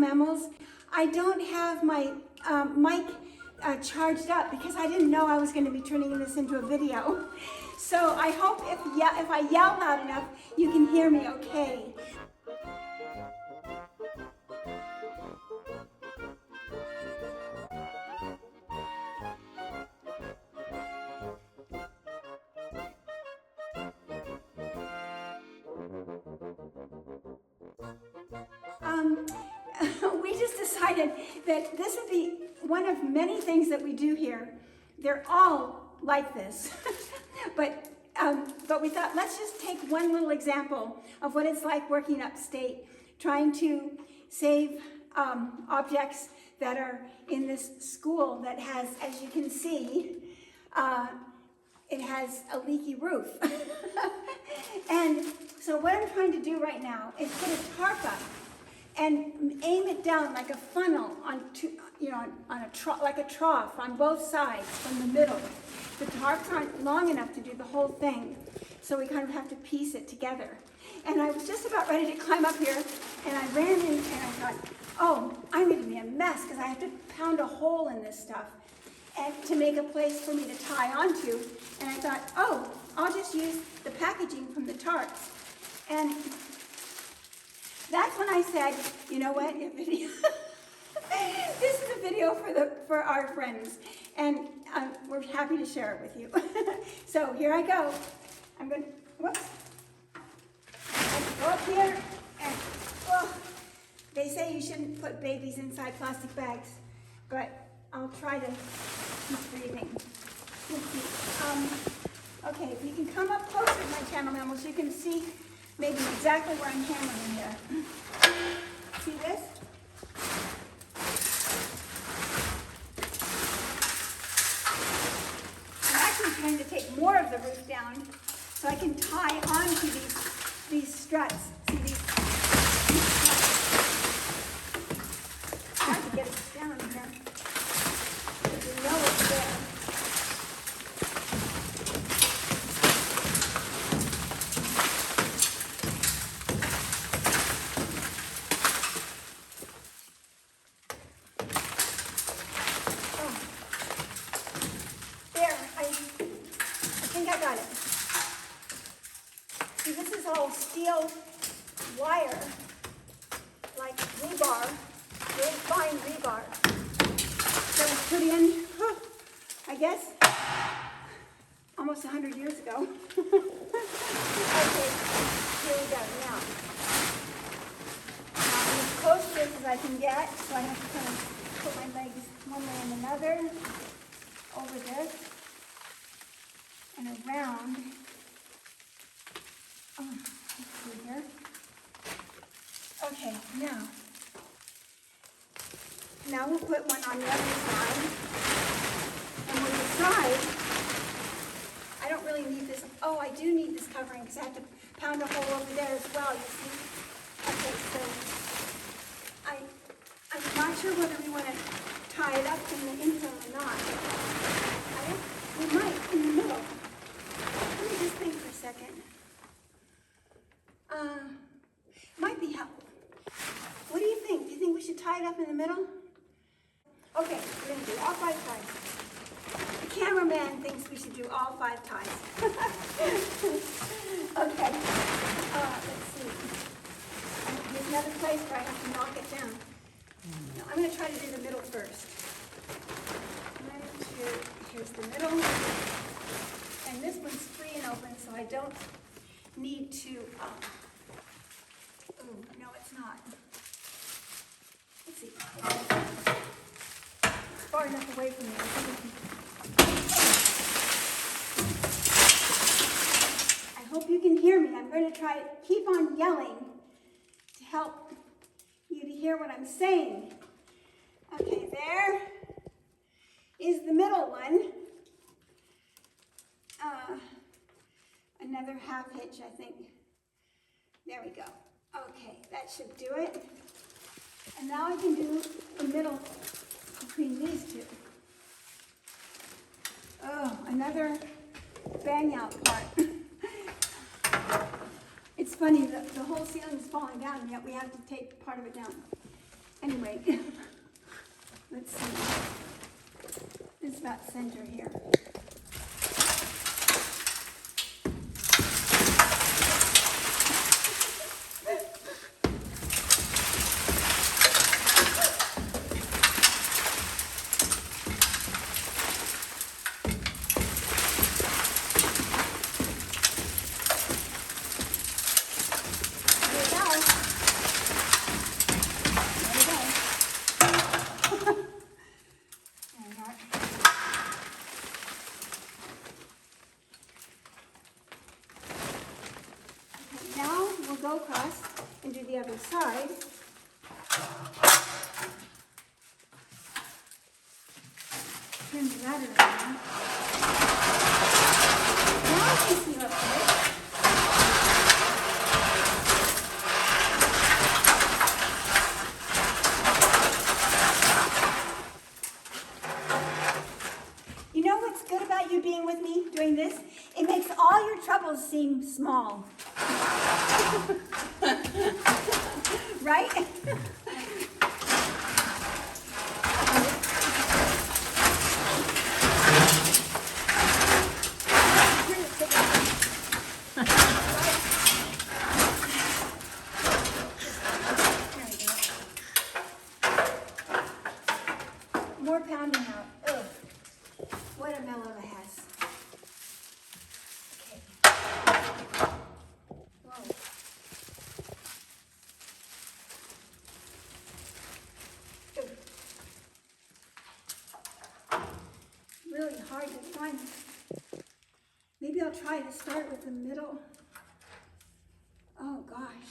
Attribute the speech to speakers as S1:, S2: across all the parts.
S1: mammals. I don't have my mic charged up because I didn't know I was going to be turning this into a video. So I hope if I yell loud enough, you can hear me okay. We just decided that this would be one of many things that we do here. They're all like this, but we thought, let's just take one little example of what it's like working upstate, trying to save objects that are in this school that has, as you can see, it has a leaky roof. And so what I'm trying to do right now is put a tarp up and aim it down like a funnel like a trough on both sides from the middle. The tarps aren't long enough to do the whole thing, so we kind of have to piece it together. And I was just about ready to climb up here, and I ran in and I thought, oh, I'm going to be a mess because I have to pound a hole in this stuff and to make a place for me to tie onto. And I thought, oh, I'll just use the packaging from the tarps. And that's when I said, you know what, this is a video for our friends, and we're happy to share it with you. So here I go. I'm going to, whoops. Let's go up here, and they say you shouldn't put babies inside plastic bags, but I'll try to keep breathing. Okay, if you can come up closer to my channel mammals, you can see maybe exactly where I'm hammering here. See this? I'm actually trying to take more of the roof down so I can tie onto these struts. See these struts? It's hard to get it down here. But you know it's there. See, this is all steel wire, like rebar, very fine rebar. That was put in, I guess, almost 100 years ago. Okay, here we go. Now I'm as close to this as I can get, so I have to kind of put my legs one way and another over this and around. Oh, let's see here. Okay, now we'll put one on the other side. And we'll decide, I don't really need this. Oh, I do need this covering because I have to pound a hole over there as well, you see. Okay, so I'm not sure whether we want to tie it up in the inside or not. We might in the middle. Let me just think for a second. Might be helpful. What do you think? Do you think we should tie it up in the middle? Okay, we're going to do all 5 ties. The cameraman thinks we should do all 5 ties. Okay, let's see. There's another place where I have to knock it down. No, I'm going to try to do the middle first. 1, 2, here's the middle. And this one's free and open, so I don't need to, oh, no, it's not. Let's see. It's far enough away from me. I hope you can hear me. I'm going to try to keep on yelling to help you to hear what I'm saying. Okay, there is the middle one. Another half hitch, I think. There we go. Okay, that should do it. And now I can do the middle between these two. Oh, another bang out part. It's funny, the whole ceiling's falling down, yet we have to take part of it down. Anyway, let's see. It's about center here. Go across and do the other side. Turn the ladder around. Now I can see up there. You know what's good about you being with me doing this? It makes all your troubles seem small. Right? More pounding out. Ugh. What a mellow it has. Okay. Whoa. Really hard to find. Maybe I'll try to start with the middle. Oh gosh.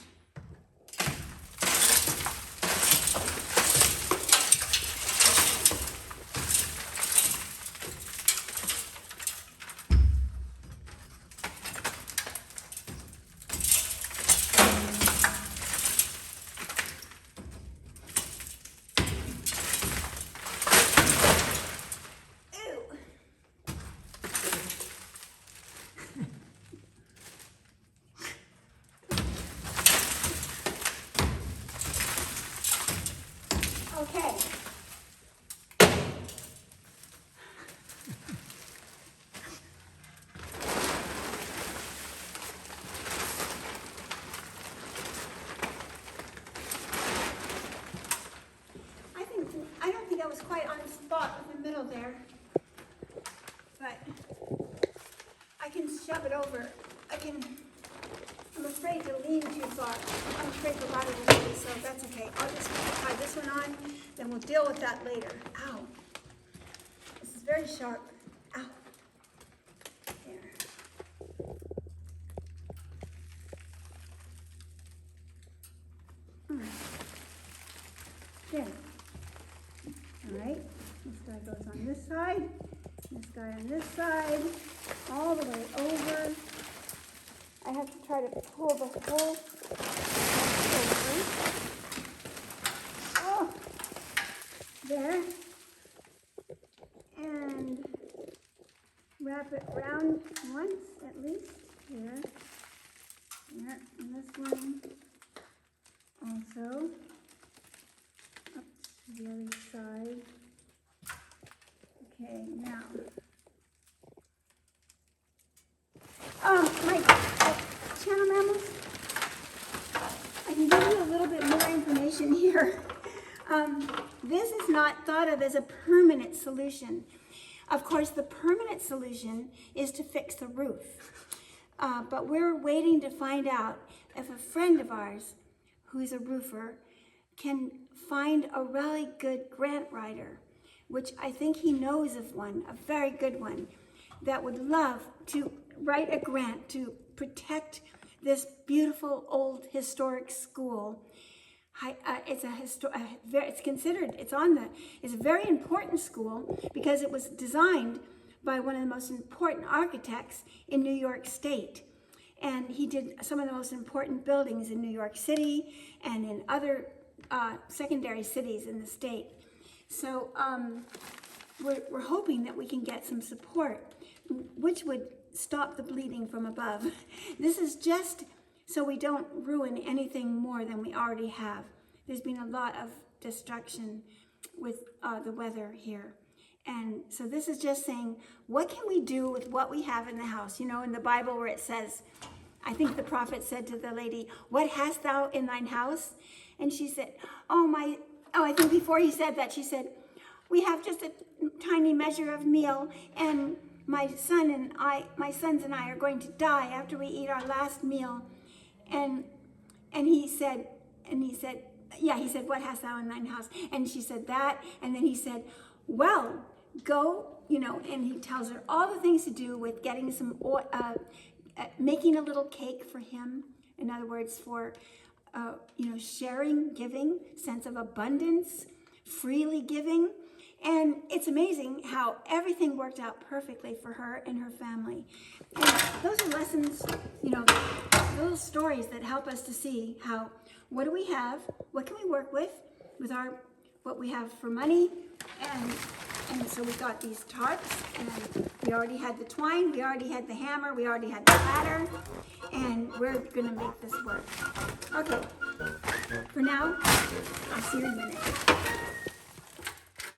S1: Okay. I don't think I was quite on spot with the middle there, but I can shove it over. I'm afraid to lean too far. I'm afraid the ladder will be, so that's okay. I'll just try this one on, then we'll deal with that later. Ow. This is very sharp. Ow. There. There. All right. This guy goes on this side. This guy on this side. All the way over. I have to try to pull the whole over. Oh, there. And wrap it round once at least. Here. There. And this one also. Up to the other side. Okay, now. My channel mammals, I can give you a little bit more information here. This is not thought of as a permanent solution. Of course, the permanent solution is to fix the roof. But we're waiting to find out if a friend of ours, who's a roofer, can find a really good grant writer, which I think he knows of one, a very good one, that would love to write a grant to protect this beautiful old historic school. It's a very important school because it was designed by one of the most important architects in New York State. And he did some of the most important buildings in New York City and in other secondary cities in the state. So we're hoping that we can get some support, which would stop the bleeding from above. This is just so we don't ruin anything more than we already have. there's been a lot of destruction with the weather here. And so this is just saying, what can we do with what we have in the house? You know, in the Bible where it says, I think the prophet said to the lady, what hast thou in thine house? And she said, I think before he said that, she said, we have just a tiny measure of meal, and my sons and I are going to die after we eat our last meal. And he said, what hast thou in thine house? And she said that, and then he said, well, go, and he tells her all the things to do with getting some oil, making a little cake for him. In other words, for, sharing, giving, sense of abundance, freely giving. And it's amazing how everything worked out perfectly for her and her family. And those are lessons, those stories that help us to see how, what do we have? What can we work with what we have for money? And so we got these tarps, and we already had the twine, we already had the hammer, we already had the ladder, and we're gonna make this work. Okay, for now, I'll see you in a minute.